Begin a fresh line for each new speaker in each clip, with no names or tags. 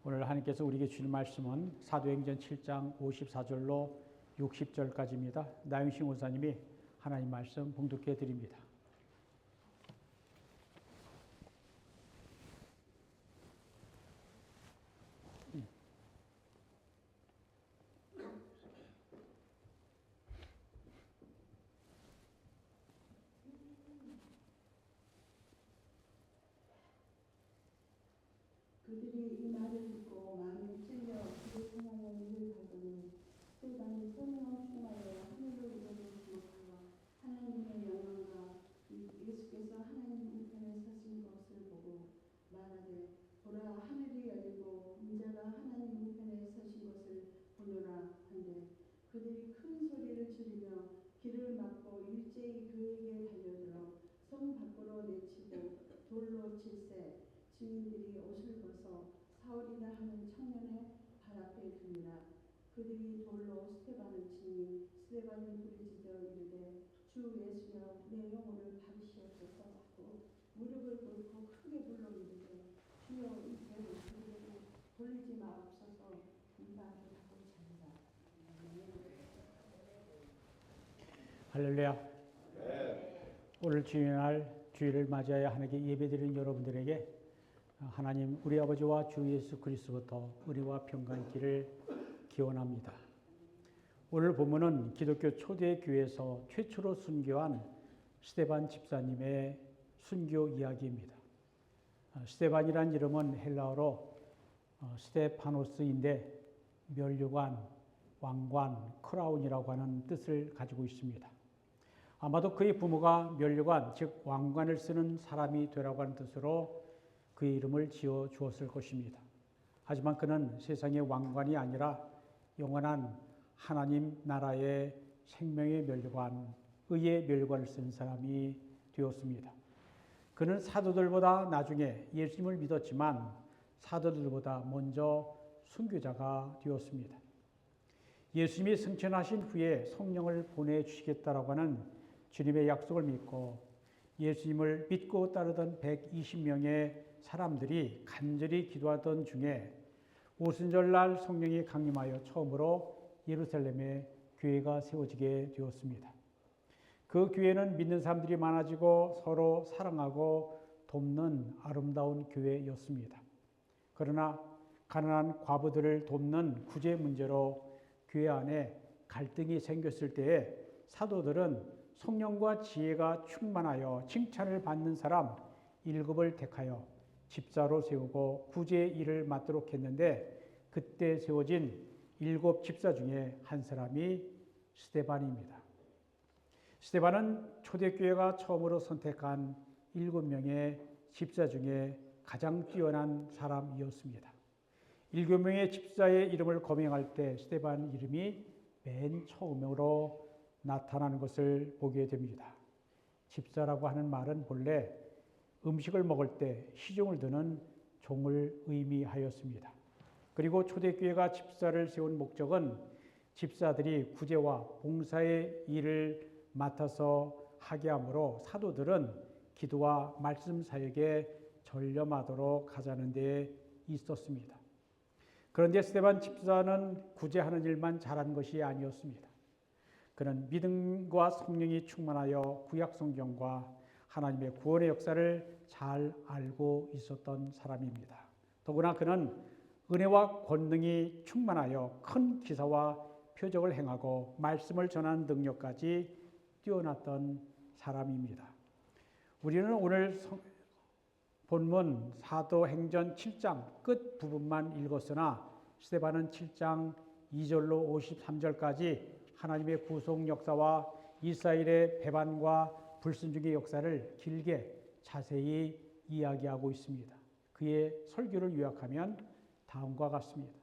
오늘 하나님께서 우리에게 주신 말씀은 사도행전 7장 54절로 60절까지입니다. 나윤신 원사님이 하나님 말씀 봉독해 드립니다.
그들이 이 말을 듣고 마음에 찔려 그를 향하여 문을 닫더니 스데반이 성령을 충만하여 하늘로 우러러 주목하여 하나님의 영광과 예수께서 하나님 우편에 서신 것을 보고 말하되 보라 하늘이 열리고 인자가 하나님 우편에 서신 것을 보노라 한데 그들이 큰 소리를 지르며 길을 막고 일제히 그에게 달려들어 성 밖으로 내치고 돌로 칠세 증인들이 옷을 벗어 사울이라 하는 청년의 발 앞에 두니라. 그들이 돌로 스데반을 치니 스데반이 부르짖어 이르되 주 예수여 내 영혼을 받으시옵소서 하고 무릎을 꿇고 크게 불러 이르되 주여 이 죄를 저들에게 돌리지 마옵소서 이말을 하고 잔다.
할렐루야. 오늘 주일날 주일을 맞이하여 하나님께 예배드리는 여러분들에게 하나님 우리 아버지와 주 예수 그리스도부터 은혜와 평강이 있기를 기원합니다. 오늘 본문은 기독교 초대 교회에서 최초로 순교한 스데반 집사님의 순교 이야기입니다. 스데반이란 이름은 헬라어로 스테파노스인데 면류관, 왕관, 크라운이라고 하는 뜻을 가지고 있습니다. 아마도 그의 부모가 면류관, 즉 왕관을 쓰는 사람이 되라고 하는 뜻으로 그의 이름을 지어 주었을 것입니다. 하지만 그는 세상의 왕관이 아니라 영원한 하나님 나라의 생명의 면류관, 의의 면류관을 쓴 사람이 되었습니다. 그는 사도들보다 나중에 예수님을 믿었지만 사도들보다 먼저 순교자가 되었습니다. 예수님이 승천하신 후에 성령을 보내주시겠다라고 하는 주님의 약속을 믿고 예수님을 믿고 따르던 120명의 사람들이 간절히 기도하던 중에 오순절날 성령이 강림하여 처음으로 예루살렘에 교회가 세워지게 되었습니다. 그 교회는 믿는 사람들이 많아지고 서로 사랑하고 돕는 아름다운 교회였습니다. 그러나 가난한 과부들을 돕는 구제 문제로 교회 안에 갈등이 생겼을 때에 사도들은 성령과 지혜가 충만하여 칭찬을 받는 사람 7을 택하여 집사로 세우고 구제 일을 맡도록 했는데 그때 세워진 7 집사 중에 한 사람이 스데반입니다. 스데반은 초대교회가 처음으로 선택한 7명의 집사 중에 가장 뛰어난 사람이었습니다. 7명의 집사의 이름을 거명할 때 스데반 이름이 맨 처음으로 나타나는 것을 보게 됩니다. 집사라고 하는 말은 본래 음식을 먹을 때 시중을 드는 종을 의미하였습니다. 그리고 초대교회가 집사를 세운 목적은 집사들이 구제와 봉사의 일을 맡아서 하게 하므로 사도들은 기도와 말씀 사역에 전념하도록 하자는 데 있었습니다. 그런데 스데반 집사는 구제하는 일만 잘한 것이 아니었습니다. 그는 믿음과 성령이 충만하여 구약 성경과 하나님의 구원의 역사를 잘 알고 있었던 사람입니다. 더구나 그는 은혜와 권능이 충만하여 큰 기사와 표적을 행하고 말씀을 전하는 능력까지 뛰어났던 사람입니다. 우리는 오늘 본문 사도행전 7장 끝 부분만 읽었으나 스데반은 7장 2절로 53절까지 하나님의 구속 역사와 이스라엘의 배반과 불순종의 역사를 길게 자세히 이야기하고 있습니다. 그의 설교를 요약하면 다음과 같습니다.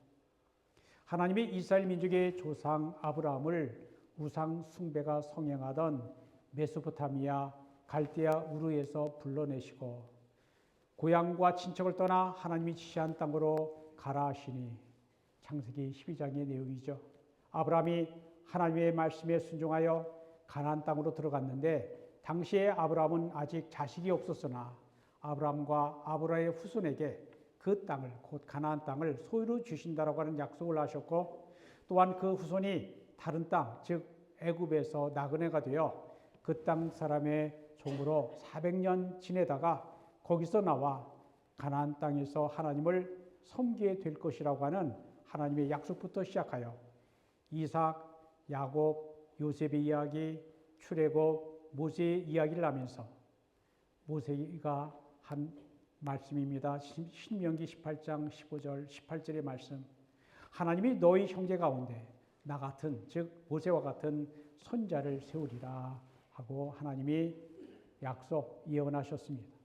하나님이 이스라엘 민족의 조상 아브라함을 우상 숭배가 성행하던 메소포타미아 갈대아 우르에서 불러내시고 고향과 친척을 떠나 하나님이 지시한 땅으로 가라 하시니 창세기 12장의 내용이죠. 아브라함이 하나님의 말씀에 순종하여 가나안 땅으로 들어갔는데 당시에 아브라함은 아직 자식이 없었으나 아브라함과 아브라함의 후손에게 그 땅을, 곧 가나안 땅을 소유로 주신다라고 하는 약속을 하셨고, 또한 그 후손이 다른 땅, 즉 애굽에서 나그네가 되어 그 땅 사람의 종으로 400년 지내다가 거기서 나와 가나안 땅에서 하나님을 섬기게 될 것이라고 하는 하나님의 약속부터 시작하여 이삭, 야곱, 요셉의 이야기, 출애굽, 모세의 이야기를 하면서 모세가 한 말씀입니다. 신명기 18장 15절, 18절의 말씀. 하나님이 너희 형제 가운데 나 같은, 즉 모세와 같은 선자를 세우리라 하고 하나님이 약속 예언하셨습니다.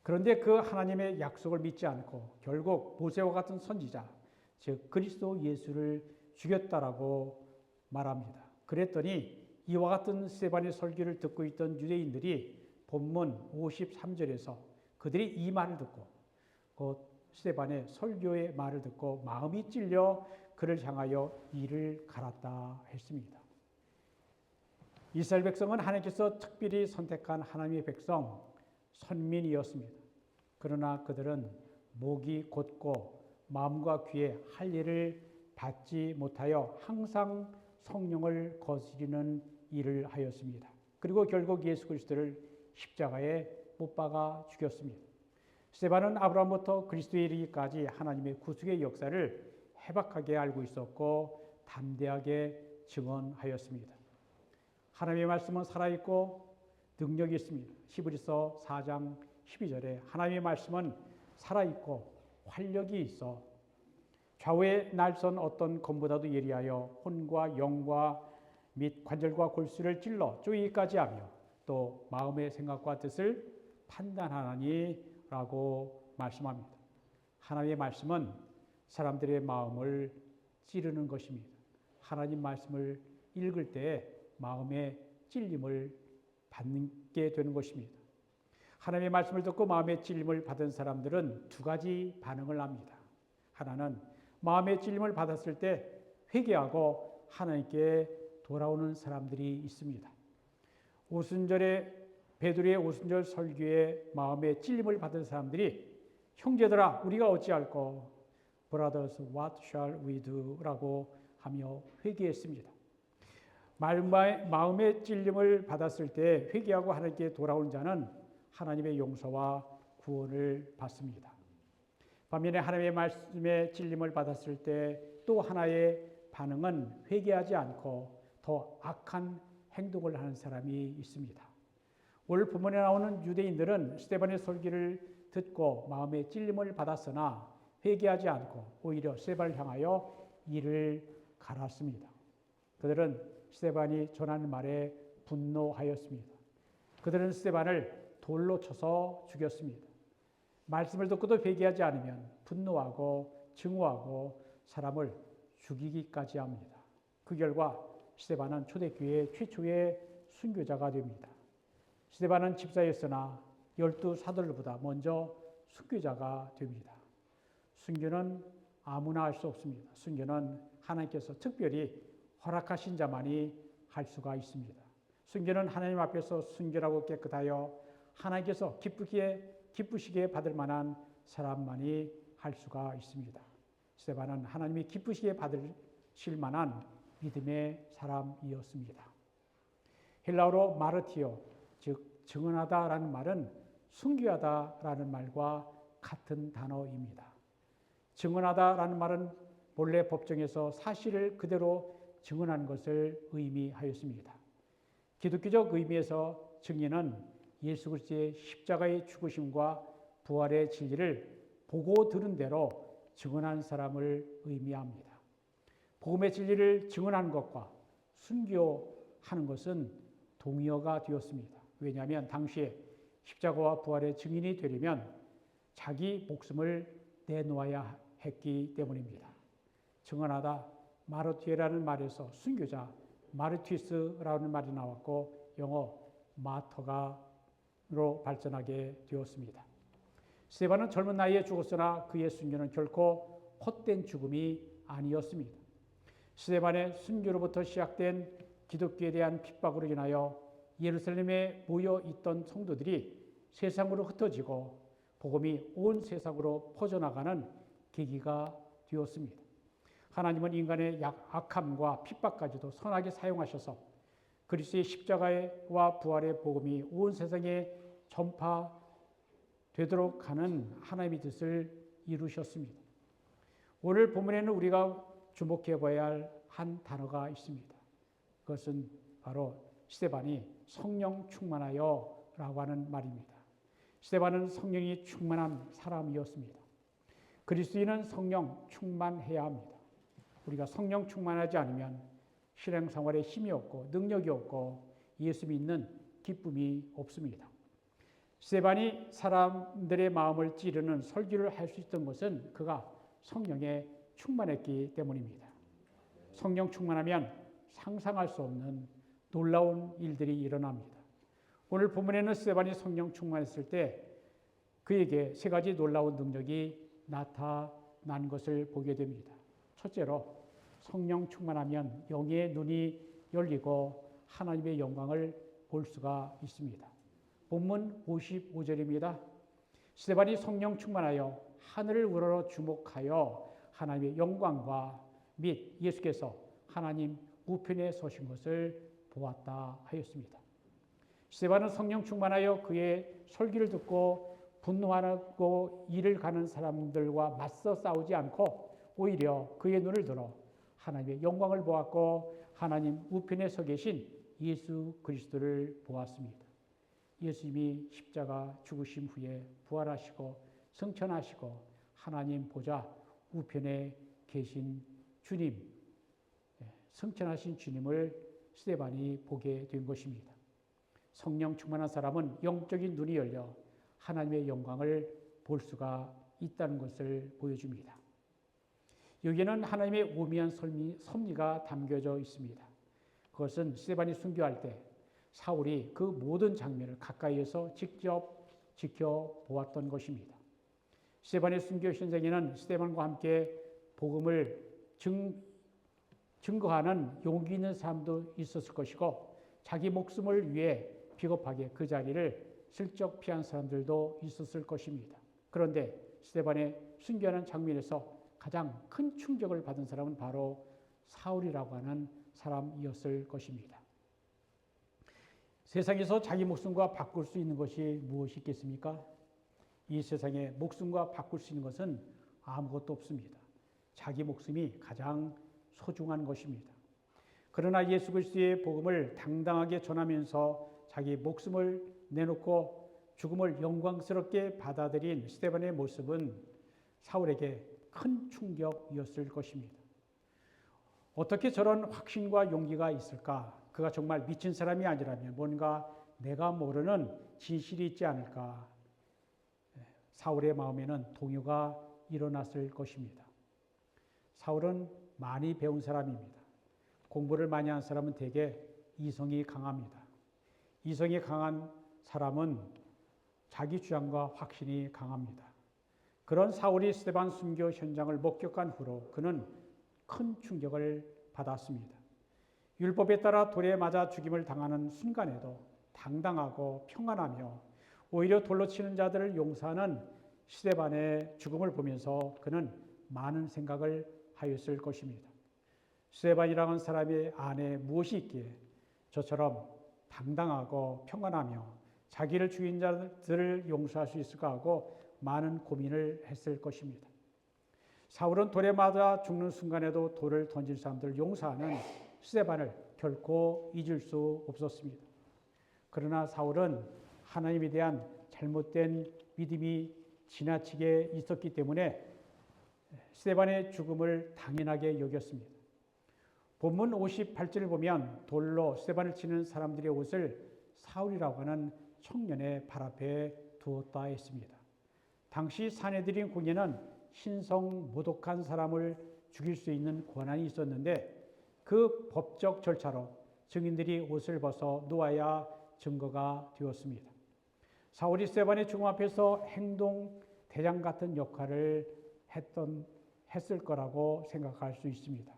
그런데 그 하나님의 약속을 믿지 않고 결국 모세와 같은 선지자, 즉 그리스도 예수를 죽였다라고 말합니다. 그랬더니 이와 같은 스데반의 설교를 듣고 있던 유대인들이 본문 53절에서 그들이 이 말을 듣고 곧 스데반의 설교의 말을 듣고 마음이 찔려 그를 향하여 이를 갈았다 했습니다. 이스라엘 백성은 하나님께서 특별히 선택한 하나님의 백성, 선민이었습니다. 그러나 그들은 목이 곧고 마음과 귀에 할례를 받지 못하여 항상 성령을 거스리는 일을 하였습니다. 그리고 결국 예수 그리스도를 십자가에 못 박아 죽였습니다. 스데반은 아브라함부터 그리스도에 이르기까지 하나님의 구속의 역사를 해박하게 알고 있었고 담대하게 증언하였습니다. 하나님의 말씀은 살아있고 능력이 있습니다. 히브리서 4장 12절에 하나님의 말씀은 살아있고 활력이 있어 좌우에 날선 어떤 검보다도 예리하여 혼과 영과 및 관절과 골수를 찔러 쪼이기까지 하며 또 마음의 생각과 뜻을 판단하나니 라고 말씀합니다. 하나님의 말씀은 사람들의 마음을 찌르는 것입니다. 하나님 말씀을 읽을 때 마음의 찔림을 받게 되는 것입니다. 하나님의 말씀을 듣고 마음의 찔림을 받은 사람들은 두 가지 반응을 합니다. 하나는 마음의 찔림을 받았을 때 회개하고 하나님께 돌아오는 사람들이 있습니다. 오순절에 베드로의 오순절 설교에 마음의 찔림을 받은 사람들이 형제들아 우리가 어찌할꼬 Brothers what shall we do? 라고 하며 회개했습니다. 마음의 찔림을 받았을 때 회개하고 하나님께 돌아온 자는 하나님의 용서와 구원을 받습니다. 반면에 하나님의 말씀에 찔림을 받았을 때 또 하나의 반응은 회개하지 않고 더 악한 행동을 하는 사람이 있습니다. 오늘 본문에 나오는 유대인들은 스데반의 설교를 듣고 마음의 찔림을 받았으나 회개하지 않고 오히려 스데반을 향하여 이를 갈았습니다. 그들은 스데반이 전하는 말에 분노하였습니다. 그들은 스데반을 돌로 쳐서 죽였습니다. 말씀을 듣고도 회개하지 않으면 분노하고 증오하고 사람을 죽이기까지 합니다. 그 결과 스데반은 초대교회 최초의 순교자가 됩니다. 스데반은 집사였으나 12사도들보다 먼저 순교자가 됩니다. 순교는 아무나 할 수 없습니다. 순교는 하나님께서 특별히 허락하신 자만이 할 수가 있습니다. 순교는 하나님 앞에서 순결하고 깨끗하여 하나님께서 기쁘시게 받을 만한 사람만이 할 수가 있습니다. 스데반은 하나님이 기쁘시게 받으실 만한 믿음의 사람이었습니다. 헬라어로 마르티오, 즉 증언하다라는 말은 순교하다라는 말과 같은 단어입니다. 증언하다라는 말은 본래 법정에서 사실을 그대로 증언하는 것을 의미하였습니다. 기독교적 의미에서 증인은 예수 그리스도의 십자가의 죽으심과 부활의 진리를 보고 들은 대로 증언한 사람을 의미합니다. 복음의 진리를 증언하는 것과 순교하는 것은 동의어가 되었습니다. 왜냐하면 당시에 십자가와 부활의 증인이 되려면 자기 목숨을 내놓아야 했기 때문입니다. 증언하다 마르티에라는 말에서 순교자 마르티스라는 말이 나왔고 영어 마터가로 발전하게 되었습니다. 스데반은 젊은 나이에 죽었으나 그의 순교는 결코 헛된 죽음이 아니었습니다. 스데반의 순교로부터 시작된 기독교에 대한 핍박으로 인하여 예루살렘에 모여 있던 성도들이 세상으로 흩어지고 복음이 온 세상으로 퍼져나가는 계기가 되었습니다. 하나님은 인간의 악함과 핍박까지도 선하게 사용하셔서 그리스도의 십자가와 부활의 복음이 온 세상에 전파되도록 하는 하나님의 뜻을 이루셨습니다. 오늘 본문에는 우리가 주목해 봐야 할 한 단어가 있습니다. 그것은 바로 스데반이 성령 충만하여 라고 하는 말입니다. 스데반은 성령이 충만한 사람이었습니다. 그리스도인은 성령 충만해야 합니다. 우리가 성령 충만하지 않으면 신앙생활에 힘이 없고 능력이 없고 예수 믿는 기쁨이 없습니다. 스데반이 사람들의 마음을 찌르는 설교를 할 수 있던 것은 그가 성령에 충만했기 때문입니다. 성령 충만하면 상상할 수 없는 놀라운 일들이 일어납니다. 오늘 본문에는 스데반이 성령 충만했을 때 그에게 세 가지 놀라운 능력이 나타난 것을 보게 됩니다. 첫째로 성령 충만하면 영의 눈이 열리고 하나님의 영광을 볼 수가 있습니다. 본문 55절입니다. 스데반이 성령 충만하여 하늘을 우러러 주목하여 하나님의 영광과 및 예수께서 하나님 우편에 서신 것을 보았다 하였습니다. 스데반은 성령 충만하여 그의 설교를 듣고 분노하고 일을 가는 사람들과 맞서 싸우지 않고 오히려 그의 눈을 들어 하나님의 영광을 보았고 하나님 우편에 서 계신 예수 그리스도를 보았습니다. 예수님이 십자가 죽으심 후에 부활하시고 승천하시고 하나님 보좌 우편에 계신 주님, 승천하신 주님을 스데반이 보게 된 것입니다. 성령 충만한 사람은 영적인 눈이 열려 하나님의 영광을 볼 수가 있다는 것을 보여줍니다. 여기에는 하나님의 오묘한 섭리가 담겨져 있습니다. 그것은 스데반이 순교할 때 사울이 그 모든 장면을 가까이에서 직접 지켜보았던 것입니다. 스데반의 순교 현장에는 스데반과 함께 복음을 증거하는 용기 있는 사람도 있었을 것이고 자기 목숨을 위해 비겁하게 그 자리를 슬쩍 피한 사람들도 있었을 것입니다. 그런데 스데반의 순교하는 장면에서 가장 큰 충격을 받은 사람은 바로 사울이라고 하는 사람이었을 것입니다. 세상에서 자기 목숨과 바꿀 수 있는 것이 무엇이 있겠습니까? 이 세상에 목숨과 바꿀 수 있는 것은 아무것도 없습니다. 자기 목숨이 가장 소중한 것입니다. 그러나 예수 그리스도의 복음을 당당하게 전하면서 자기 목숨을 내놓고 죽음을 영광스럽게 받아들인 스데반의 모습은 사울에게 큰 충격이었을 것입니다. 어떻게 저런 확신과 용기가 있을까? 그가 정말 미친 사람이 아니라면 뭔가 내가 모르는 진실이 있지 않을까? 사울의 마음에는 동요가 일어났을 것입니다. 사울은 많이 배운 사람입니다. 공부를 많이 한 사람은 대개 이성이 강합니다. 이성이 강한 사람은 자기 주장과 확신이 강합니다. 그런 사울이 스데반 순교 현장을 목격한 후로 그는 큰 충격을 받았습니다. 율법에 따라 돌에 맞아 죽임을 당하는 순간에도 당당하고 평안하며 오히려 돌로 치는 자들을 용서하는 스데반의 죽음을 보면서 그는 많은 생각을 하였을 것입니다. 스데반이라는 사람의 안에 무엇이 있기에 저처럼 당당하고 평안하며 자기를 죽인 자들을 용서할 수 있을까 하고 많은 고민을 했을 것입니다. 사울은 돌에 맞아 죽는 순간에도 돌을 던질 사람들을 용서하는 스데반을 결코 잊을 수 없었습니다. 그러나 사울은 하나님에 대한 잘못된 믿음이 지나치게 있었기 때문에 스데반의 죽음을 당연하게 여겼습니다. 본문 58절을 보면 돌로 스데반을 치는 사람들의 옷을 사울이라고 하는 청년의 발 앞에 두었다 했습니다. 당시 사내들인 궁에는 신성 모독한 사람을 죽일 수 있는 권한이 있었는데 그 법적 절차로 증인들이 옷을 벗어 놓아야 증거가 되었습니다. 사울이 스데반의 죽음 앞에서 행동 대장 같은 역할을 했을 거라고 생각할 수 있습니다.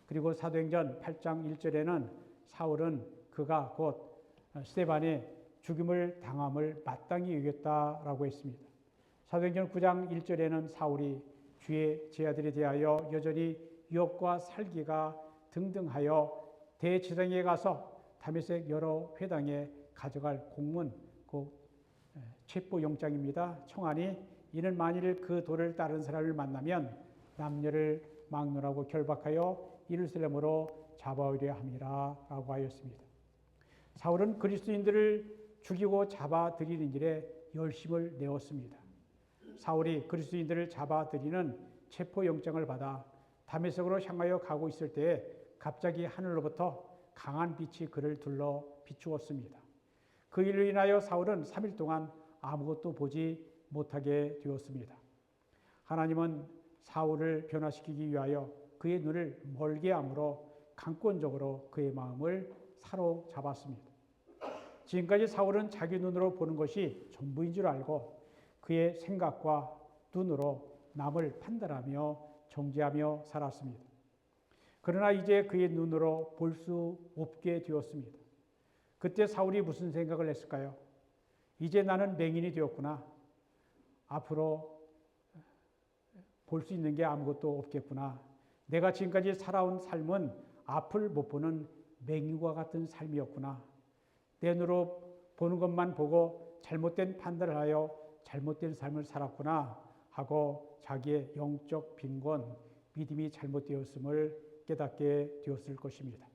그리고 사도행전 8장 1절에는 사울은 그가 곧 스데반의 죽임을 당함을 마땅히 여겼다라고 했습니다. 사도행전 9장 1절에는 사울이 주의 제자들에 대하여 여전히 유업과 살기가 등등하여 대제사장에게 가서 다메섹 여러 회당에 가져갈 공문, 그 체포영장입니다. 청하니 이는 만일 그 도를 따른 사람을 만나면 남녀를 막론하고 결박하여 예루살렘으로 잡아오려 함이라 라고 하였습니다. 사울은 그리스도인들을 죽이고 잡아들이는 일에 열심을 내었습니다. 사울이 그리스도인들을 잡아들이는 체포영장을 받아 다메섹으로 향하여 가고 있을 때에 갑자기 하늘로부터 강한 빛이 그를 둘러 비추었습니다. 그 일로 인하여 사울은 3일 동안 아무것도 보지 못하게 되었습니다. 하나님은 사울을 변화시키기 위하여 그의 눈을 멀게 함으로 강권적으로 그의 마음을 사로잡았습니다. 지금까지 사울은 자기 눈으로 보는 것이 전부인 줄 알고 그의 생각과 눈으로 남을 판단하며 정죄하며 살았습니다. 그러나 이제 그의 눈으로 볼 수 없게 되었습니다. 그때 사울이 무슨 생각을 했을까요? 이제 나는 맹인이 되었구나. 앞으로 볼 수 있는 게 아무것도 없겠구나. 내가 지금까지 살아온 삶은 앞을 못 보는 맹인과 같은 삶이었구나. 내 눈으로 보는 것만 보고 잘못된 판단을 하여 잘못된 삶을 살았구나 하고 자기의 영적 빈곤, 믿음이 잘못되었음을 깨닫게 되었을 것입니다.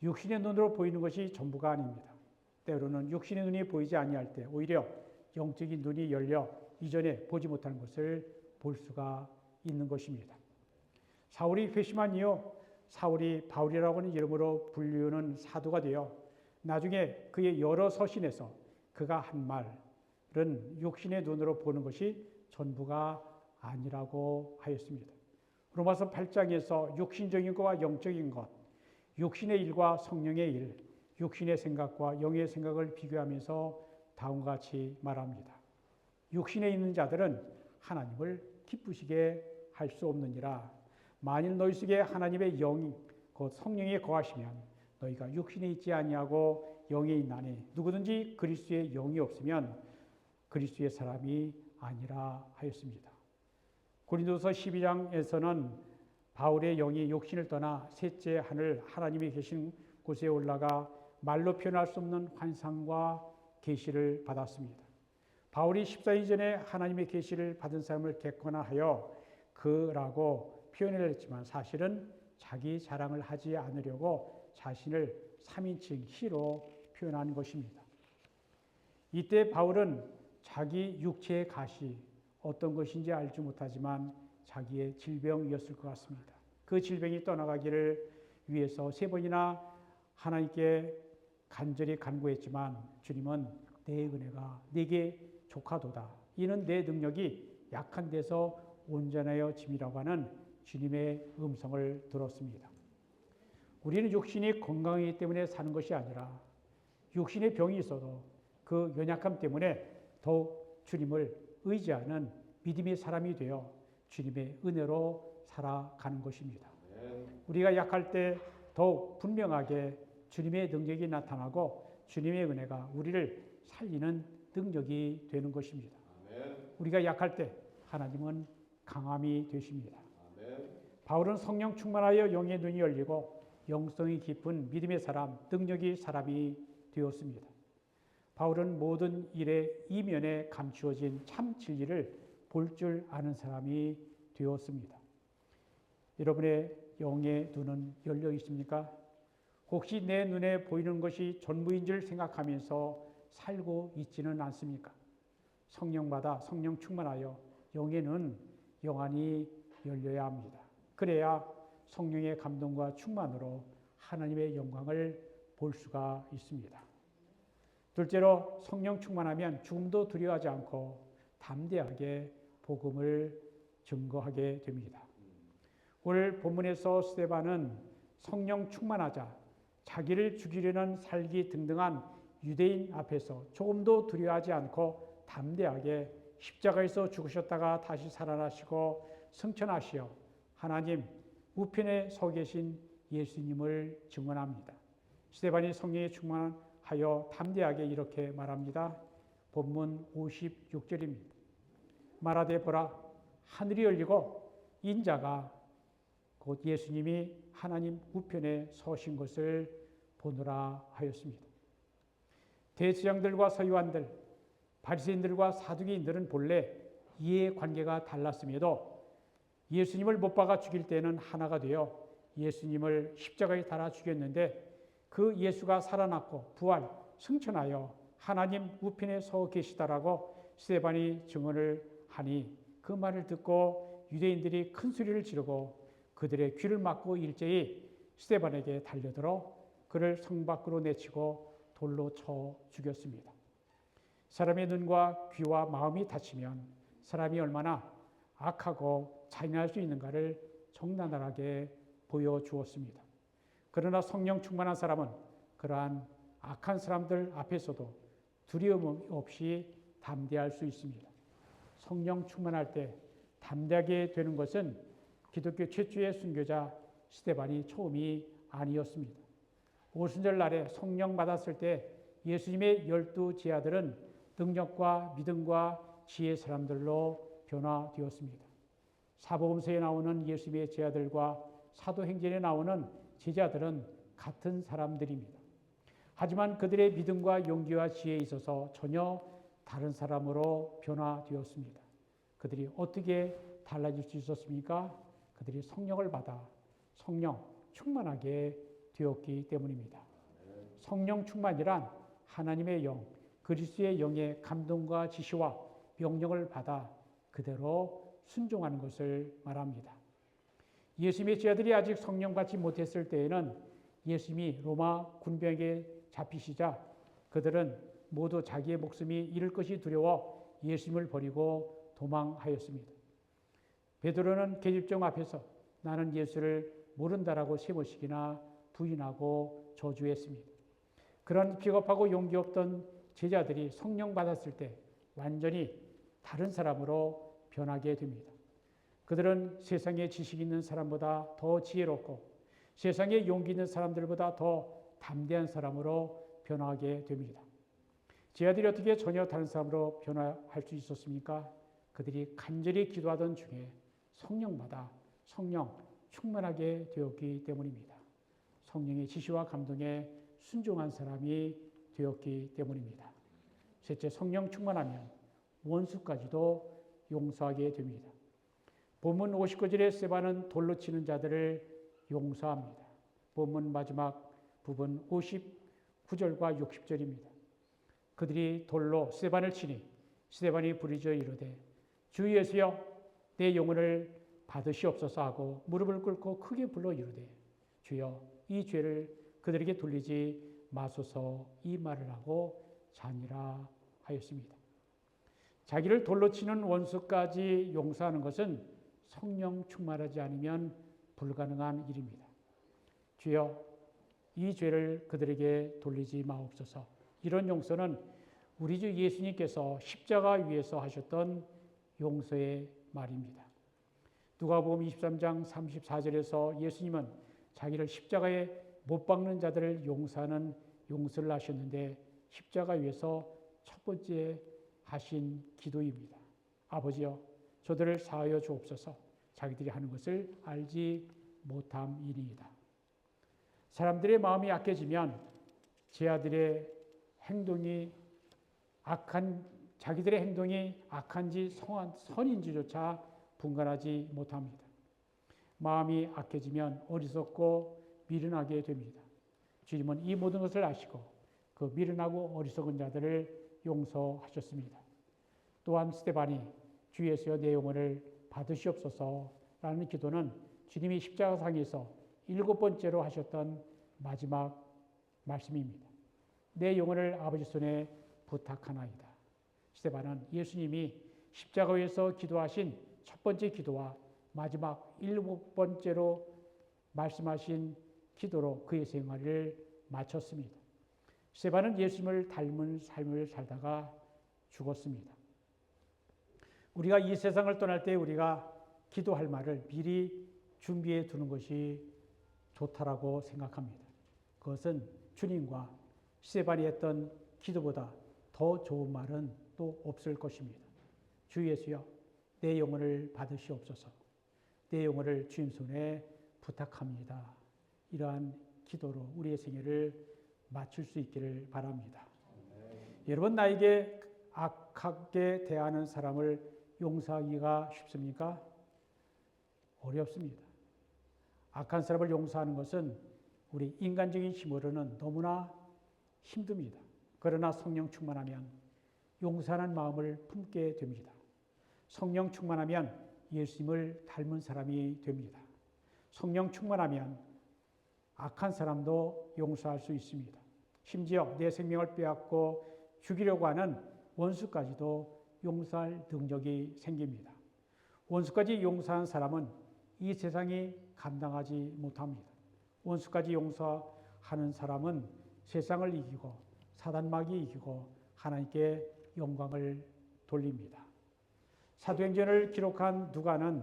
육신의 눈으로 보이는 것이 전부가 아닙니다. 때로는 육신의 눈이 보이지 아니할 때 오히려 영적인 눈이 열려 이전에 보지 못한 것을 볼 수가 있는 것입니다. 사울이 회심한 이후 사울이 바울이라고 하는 이름으로 불리우는 사도가 되어 나중에 그의 여러 서신에서 그가 한 말은 육신의 눈으로 보는 것이 전부가 아니라고 하였습니다. 로마서 8장에서 육신적인 것과 영적인 것, 육신의 일과 성령의 일, 육신의 생각과 영의 생각을 비교하면서 다음과 같이 말합니다. 육신에 있는 자들은 하나님을 기쁘시게 할 수 없느니라. 만일 너희 속에 하나님의 영, 곧 성령이 거하시면 너희가 육신에 있지 아니하고 영에 있나니 누구든지 그리스도의 영이 없으면 그리스도의 사람이 아니라 하였습니다. 고린도서 12장에서는 바울의 영이 육신을 떠나 셋째 하늘 하나님이 계신 곳에 올라가 말로 표현할 수 없는 환상과 계시를 받았습니다. 바울이 14년 전에 하나님의 계시를 받은 사람을 객관화하여 그라고 표현을 했지만 사실은 자기 자랑을 하지 않으려고 자신을 3인칭 히로 표현한 것입니다. 이때 바울은 자기 육체의 가시 어떤 것인지 알지 못하지만 자기의 질병이었을 것 같습니다. 그 질병이 떠나가기를 위해서 3번이나 하나님께 간절히 간구했지만 주님은 내 은혜가 내게 족하도다. 이는 내 능력이 약한 데서 온전하여 짐이라고 하는 주님의 음성을 들었습니다. 우리는 육신이 건강이기 때문에 사는 것이 아니라 육신의 병이 있어도 그 연약함 때문에 더욱 주님을 의지하는 믿음의 사람이 되어 주님의 은혜로 살아가는 것입니다. 우리가 약할 때 더욱 분명하게 주님의 능력이 나타나고 주님의 은혜가 우리를 살리는 능력이 되는 것입니다. 우리가 약할 때 하나님은 강함이 되십니다. 바울은 성령 충만하여 영의 눈이 열리고 영성이 깊은 믿음의 사람, 능력의 사람이 되었습니다. 바울은 모든 일의 이면에 감추어진 참 진리를 볼 줄 아는 사람이 되었습니다. 여러분의 영의 눈은 열려 있습니까? 혹시 내 눈에 보이는 것이 전부인 줄 생각하면서 살고 있지는 않습니까? 성령마다 성령 충만하여 영의 눈 영안이 열려야 합니다. 그래야 성령의 감동과 충만으로 하나님의 영광을 볼 수가 있습니다. 둘째로 성령 충만하면 죽음도 두려워하지 않고 담대하게 복음을 증거하게 됩니다. 오늘 본문에서 스데반은 성령 충만하자 자기를 죽이려는 살기 등등한 유대인 앞에서 조금도 두려워하지 않고 담대하게 십자가에서 죽으셨다가 다시 살아나시고 승천하시어 하나님 우편에 서 계신 예수님을 증언합니다. 스데반이 성령에 충만하여 담대하게 이렇게 말합니다. 본문 56절입니다. 말하되 보라 하늘이 열리고 인자가 곧 예수님이 하나님 우편에 서신 것을 보노라 하였습니다. 대제사장들과 서기관들, 바리새인들과 사두개인들은 본래 이해관계가 달랐음에도 예수님을 못 박아 죽일 때는 하나가 되어 예수님을 십자가에 달아 죽였는데 그 예수가 살아났고 부활, 승천하여 하나님 우편에 서 계시다라고 스데반이 증언을 하니 그 말을 듣고 유대인들이 큰 소리를 지르고 그들의 귀를 막고 일제히 스데반에게 달려들어 그를 성 밖으로 내치고 돌로 쳐 죽였습니다. 사람의 눈과 귀와 마음이 닫히면 사람이 얼마나 악하고 잔인할 수 있는가를 적나라하게 보여주었습니다. 그러나 성령 충만한 사람은 그러한 악한 사람들 앞에서도 두려움 없이 담대할 수 있습니다. 성령 충만할 때 담대하게 되는 것은 기독교 최초의 순교자 스데반이 처음이 아니었습니다. 오순절 날에 성령 받았을 때 예수님의 12 제자들은 능력과 믿음과 지혜의 사람들로 변화되었습니다. 사복음서에 나오는 예수님의 제자들과 사도행전에 나오는 제자들은 같은 사람들입니다. 하지만 그들의 믿음과 용기와 지혜에 있어서 전혀 다른 사람으로 변화되었습니다. 그들이 어떻게 달라질 수 있었습니까? 그들이 성령을 받아 성령 충만하게 되었기 때문입니다. 성령 충만이란 하나님의 영, 그리스도의 영의 감동과 지시와 명령을 받아 그대로 순종하는 것을 말합니다. 예수님의 제자들이 아직 성령 받지 못했을 때에는 예수님이 로마 군병에게 잡히시자 그들은 모두 자기의 목숨이 잃을 것이 두려워 예수님을 버리고 도망하였습니다. 베드로는 계집종 앞에서 나는 예수를 모른다라고 3번씩이나 부인하고 저주했습니다. 그런 비겁하고 용기 없던 제자들이 성령 받았을 때 완전히 다른 사람으로 변하게 됩니다. 그들은 세상에 지식 있는 사람보다 더 지혜롭고 세상에 용기 있는 사람들보다 더 담대한 사람으로 변하게 됩니다. 제자들이 어떻게 전혀 다른 사람으로 변화할 수 있었습니까? 그들이 간절히 기도하던 중에 성령 받아 성령 충만하게 되었기 때문입니다. 성령의 지시와 감동에 순종한 사람이 되었기 때문입니다. 셋째, 성령 충만하면 원수까지도 용서하게 됩니다. 본문 59절에 스데반은 돌로 치는 자들을 용서합니다. 본문 마지막 부분 59절과 60절입니다. 그들이 돌로 스데반을 치니 스데반이 부르짖어 이르되 주 예수여 내 영혼을 받으시옵소서 하고 무릎을 꿇고 크게 불러 이르되 주여 이 죄를 그들에게 돌리지 마소서 이 말을 하고 자니라 하였습니다. 자기를 돌로 치는 원수까지 용서하는 것은 성령 충만하지 않으면 불가능한 일입니다. 주여 이 죄를 그들에게 돌리지 마옵소서. 이런 용서는 우리 주 예수님께서 십자가 위에서 하셨던 용서의 말입니다. 누가복음 23장 34절에서 예수님은 자기를 십자가에 못 박는 자들을 용서하는 용서를 하셨는데 십자가 위에서 첫 번째 하신 기도입니다. 아버지여 저들을 사하여 주옵소서. 자기들이 하는 것을 알지 못함이니이다. 사람들의 마음이 약해지면 제자들의 행동이 자기들의 행동이 악한지 선인지조차 분간하지 못합니다. 마음이 악해지면 어리석고 미련하게 됩니다. 주님은 이 모든 것을 아시고 그 미련하고 어리석은 자들을 용서하셨습니다. 또한 스데반이 주 예수여 내 영혼을 받으시옵소서라는 기도는 주님이 십자가상에서 7번째로 하셨던 마지막 말씀입니다. 내 영혼을 아버지 손에 부탁하나이다. 스데반은 예수님이 십자가 위에서 기도하신 첫 번째 기도와 마지막 7번째로 말씀하신 기도로 그의 생활을 마쳤습니다. 스데반은 예수님을 닮은 삶을 살다가 죽었습니다. 우리가 이 세상을 떠날 때 우리가 기도할 말을 미리 준비해 두는 것이 좋다라고 생각합니다. 그것은 주님과 스데반이 했던 기도보다 더 좋은 말은 또 없을 것입니다. 주 예수여, 내 영혼을 받으시옵소서. 내 영혼을 주님 손에 부탁합니다. 이러한 기도로 우리의 생애를 마칠 수 있기를 바랍니다. 여러분, 나에게 악하게 대하는 사람을 용서하기가 쉽습니까? 어렵습니다. 악한 사람을 용서하는 것은 우리 인간적인 힘으로는 너무나 힘듭니다. 그러나 성령 충만하면 용서하는 마음을 품게 됩니다. 성령 충만하면 예수님을 닮은 사람이 됩니다. 성령 충만하면 악한 사람도 용서할 수 있습니다. 심지어 내 생명을 빼앗고 죽이려고 하는 원수까지도 용서할 능력이 생깁니다. 원수까지 용서한 사람은 이 세상이 감당하지 못합니다. 원수까지 용서하는 사람은 세상을 이기고 사단마귀 이기고 하나님께 영광을 돌립니다. 사도행전을 기록한 누가는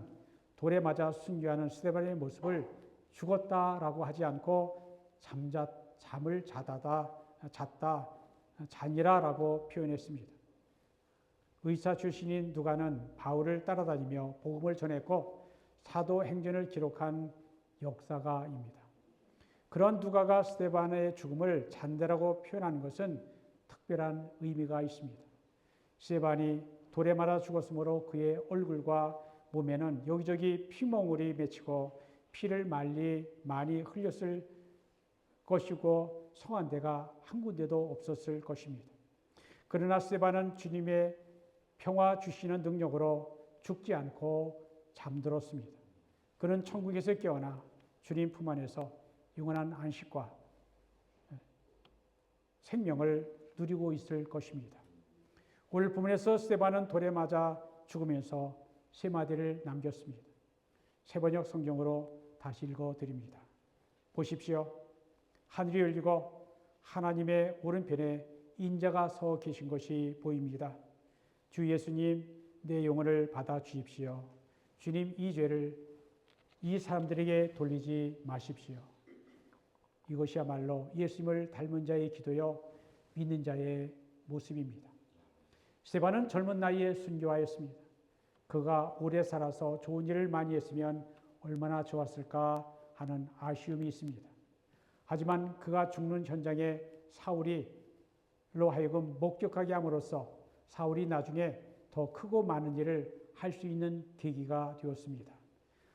돌에 맞아 순교하는 스데반의 모습을 죽었다라고 하지 않고 잠을 잤다 잔이라라고 표현했습니다. 의사 출신인 누가는 바울을 따라다니며 복음을 전했고 사도행전을 기록한 역사가입니다. 그런 누가가 스데반의 죽음을 잔대라고 표현하는 것은 특별한 의미가 있습니다. 스데반이 돌에 맞아 죽었으므로 그의 얼굴과 몸에는 여기저기 피멍울이 맺히고 피를 많이 흘렸을 것이고 성한 데가 한 군데도 없었을 것입니다. 그러나 스데반은 주님의 평화 주시는 능력으로 죽지 않고 잠들었습니다. 그는 천국에서 깨어나 주님 품 안에서 영원한 안식과 생명을 누리고 있을 것입니다. 오늘 본문에서 스데반은 돌에 맞아 죽으면서 세 마디를 남겼습니다. 세번역 성경으로 다시 읽어드립니다. 보십시오. 하늘이 열리고 하나님의 오른편에 인자가 서 계신 것이 보입니다. 주 예수님, 내 영혼을 받아 주십시오. 주님, 이 죄를 이 사람들에게 돌리지 마십시오. 이것이야말로 예수님을 닮은 자의 기도요, 믿는 자의 모습입니다. 스데반은 젊은 나이에 순교하였습니다. 그가 오래 살아서 좋은 일을 많이 했으면 얼마나 좋았을까 하는 아쉬움이 있습니다. 하지만 그가 죽는 현장에 사울이로 하여금 목격하게 함으로써 사울이 나중에 더 크고 많은 일을 할 수 있는 계기가 되었습니다.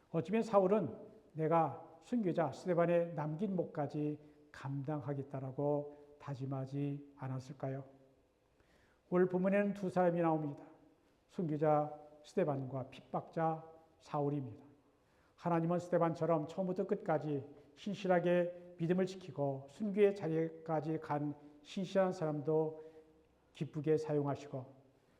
어쩌면 사울은 내가 순교자 스데반의 남긴 몫까지 감당하겠다라고 다짐하지 않았을까요? 오늘 본문에는 두 사람이 나옵니다. 순교자 스데반과 핍박자 사울입니다. 하나님은 스데반처럼 처음부터 끝까지 신실하게 믿음을 지키고 순교의 자리까지 간 신실한 사람도 기쁘게 사용하시고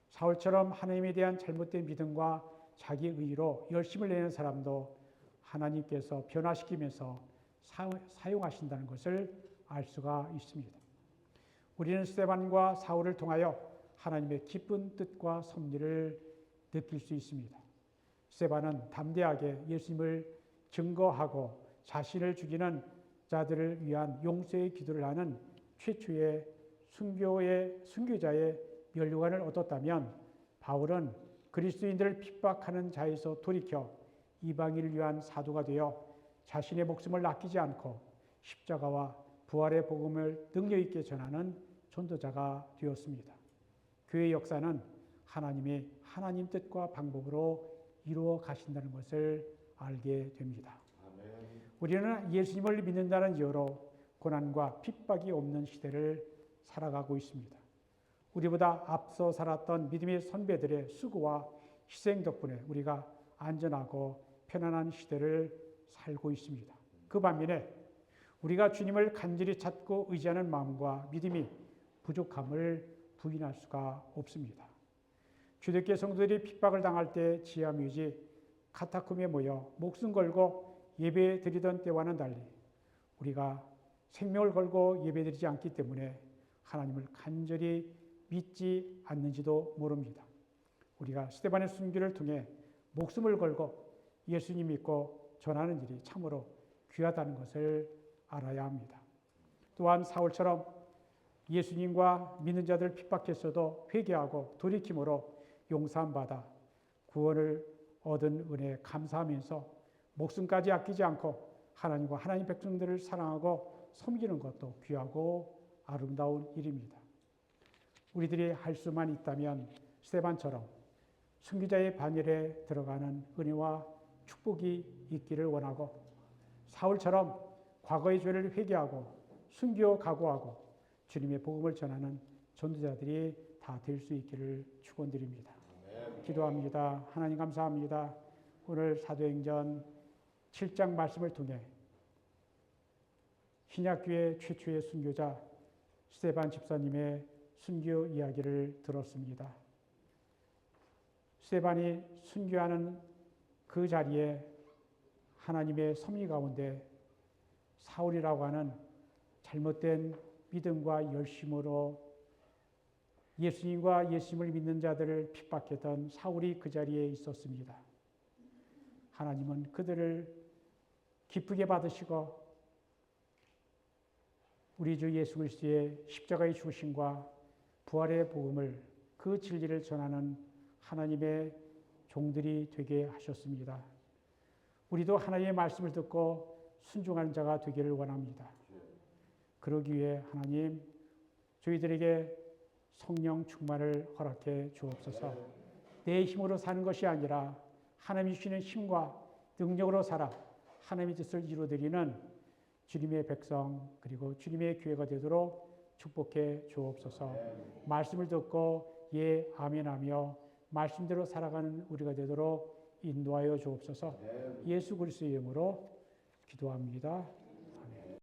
사울처럼 하나님에 대한 잘못된 믿음과 자기 의로 열심을 내는 사람도 하나님께서 변화시키면서 사용하신다는 것을 알 수가 있습니다. 우리는 스데반과 사울을 통하여 하나님의 기쁜 뜻과 섭리를 느낄 수 있습니다. 스데반은 담대하게 예수님을 증거하고 자신을 죽이는 자들을 위한 용서의 기도를 하는 최초의 순교자의 면류관을 얻었다면 바울은 그리스도인들을 핍박하는 자에서 돌이켜 이방인을 위한 사도가 되어 자신의 목숨을 아끼지 않고 십자가와 부활의 복음을 능력 있게 전하는 전도자가 되었습니다. 교회의 역사는 하나님의 하나님 뜻과 방법으로 이루어 가신다는 것을 알게 됩니다. 우리는 예수님을 믿는다는 이유로 고난과 핍박이 없는 시대를 살아가고 있습니다. 우리보다 앞서 살았던 믿음의 선배들의 수고와 희생 덕분에 우리가 안전하고 편안한 시대를 살고 있습니다. 그 반면에 우리가 주님을 간절히 찾고 의지하는 마음과 믿음이 부족함을 부인할 수가 없습니다. 주대교 성도들이 핍박을 당할 때 지하 묘지 카타콤에 모여 목숨 걸고 예배 드리던 때와는 달리 우리가 생명을 걸고 예배 드리지 않기 때문에 하나님을 간절히 믿지 않는지도 모릅니다. 우리가 스데반의 순교를 통해 목숨을 걸고 예수님 믿고 전하는 일이 참으로 귀하다는 것을 알아야 합니다. 또한 사울처럼 예수님과 믿는 자들 핍박했어도 회개하고 돌이킴으로 용서함받아 구원을 얻은 은혜에 감사하면서 목숨까지 아끼지 않고 하나님과 하나님 백성들을 사랑하고 섬기는 것도 귀하고 아름다운 일입니다. 우리들이 할 수만 있다면 스데반처럼 순교자의 반열에 들어가는 은혜와 축복이 있기를 원하고 사울처럼 과거의 죄를 회개하고 순교 각오하고 주님의 복음을 전하는 전도자들이 다 될 수 있기를 축원드립니다. 기도합니다. 하나님 감사합니다. 오늘 사도행전 7장 말씀을 통해 신약교회 최초의 순교자 스데반 집사님의 순교 이야기를 들었습니다. 스데반이 순교하는 그 자리에 하나님의 섭리 가운데 사울이라고 하는 잘못된 믿음과 열심으로 예수님과 예수님을 믿는 자들을 핍박했던 사울이 그 자리에 있었습니다. 하나님은 그들을 기쁘게 받으시고 우리 주 예수 그리스도의 십자가의 죽으심과 부활의 복음을 그 진리를 전하는 하나님의 종들이 되게 하셨습니다. 우리도 하나님의 말씀을 듣고 순종하는 자가 되기를 원합니다. 그러기 위해 하나님 저희들에게 성령 충만을 허락해 주옵소서. 내 힘으로 사는 것이 아니라 하나님이 주시는 힘과 능력으로 살아 하나님의 뜻을 이루어드리는 주님의 백성 그리고 주님의 교회가 되도록 축복해 주옵소서. 말씀을 듣고 예 아멘하며 말씀대로 살아가는 우리가 되도록 인도하여 주옵소서. 예수 그리스도의 이름으로 기도합니다.